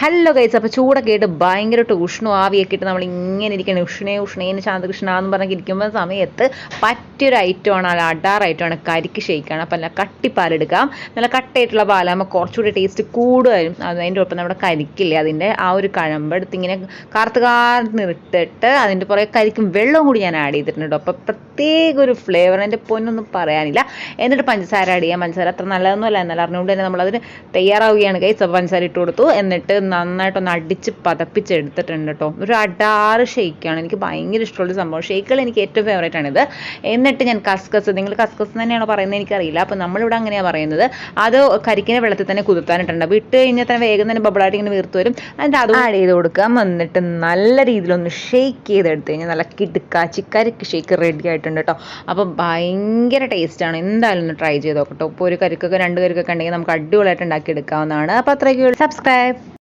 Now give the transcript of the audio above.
Hello guys, അപ്പോൾ ചൂടൊക്കെ ആയിട്ട് ഭയങ്കരമായിട്ട് ഉഷ്ണം ആവിയൊക്കെ ഇട്ട് നമ്മൾ ഇങ്ങനെ ഇരിക്കണം. ഉഷ്ണേന്ന് ശാന്തകൃഷ്ണ എന്ന് പറഞ്ഞ് ഇരിക്കുമ്പോൾ സമയത്ത് പറ്റിയൊരു ഐറ്റമാണ്, അല്ല അഡാർ ഐറ്റമാണ് കരിക്ക് ഷെയ്ക്കാണ്. അപ്പോൾ നല്ല കട്ടിപ്പാലെടുക്കാം. നല്ല കട്ടയായിട്ടുള്ള പാലാകുമ്പോൾ കുറച്ചുകൂടി ടേസ്റ്റ് കൂടുതലും. അതിൻ്റെ ഒപ്പം നമ്മുടെ കരിക്കില്ലേ, അതിൻ്റെ ആ ഒരു കഴമ്പെടുത്ത് ഇങ്ങനെ കാർത്തിട്ട് അതിൻ്റെ പുറകെ കരിക്കും വെള്ളവും കൂടി ഞാൻ ആഡ് ചെയ്തിട്ടുണ്ട്. അപ്പോൾ പ്രത്യേക ഒരു ഫ്ലേവർ, എൻ്റെ പൊന്നൊന്നും പറയാനില്ല. എന്നിട്ട് പഞ്ചസാര ആഡ് ചെയ്യാം. പഞ്ചസാര അത്ര നല്ലതൊന്നുമല്ല, എന്നാൽ അറിഞ്ഞുകൊണ്ട് തന്നെ നമ്മളതിന് തയ്യാറാവുകയാണ് ഗൈസ്. അപ്പോൾ പഞ്ചസാര ഇട്ട് കൊടുത്തു. എന്നിട്ട് നന്നായിട്ടൊന്ന് അടിച്ച് പതപ്പിച്ചെടുത്തിട്ടുണ്ട് കേട്ടോ. ഒരു അഡാറ് ഷെയ്ക്കാണ്, എനിക്ക് ഭയങ്കര ഇഷ്ടമുള്ള സംഭവം. ഷെയ്ക്കുകൾ എനിക്ക് ഏറ്റവും ഫേവറേറ്റ് ആണിത്. എന്നിട്ട് ഞാൻ കസ്കസ്, നിങ്ങൾ കസ്കസ് തന്നെയാണോ പറയുന്നത് എനിക്കറിയില്ല, അപ്പോൾ നമ്മളിവിടെ അങ്ങനെയാണ് പറയുന്നത്. അത് കരിക്കിനെ വെള്ളത്തിൽ തന്നെ കുതിർത്താനിട്ടുണ്ട്. അപ്പോൾ ഇട്ട് കഴിഞ്ഞാൽ തന്നെ വേഗം തന്നെ ബബിളായിട്ട് ഇങ്ങനെ വീർത്ത് വരും. എന്നിട്ട് അത് ആഡ് ചെയ്ത് കൊടുക്കാം. എന്നിട്ട് നല്ല രീതിയിലൊന്ന് ഷെയ്ക്ക് ചെയ്തെടുത്ത് കഴിഞ്ഞാൽ നല്ല കിടുക്കാച്ചി കരിക്ക് ഷെയ്ക്ക് റെഡി ആയിട്ടുണ്ട് കേട്ടോ. അപ്പോൾ ഭയങ്കര ടേസ്റ്റാണ്, എന്തായാലും ഒന്ന് ട്രൈ ചെയ്ത് നോക്കട്ടോ. ഇപ്പോൾ ഒരു കരിക്കൊക്കെ 2 കരിക്കൊക്കെ ഉണ്ടെങ്കിൽ നമുക്ക് അടിപൊളിയായിട്ട് ഉണ്ടാക്കിയെടുക്കാവുന്നതാണ്. അപ്പോൾ അത്രയ്ക്ക് സബ്സ്ക്രൈബ്.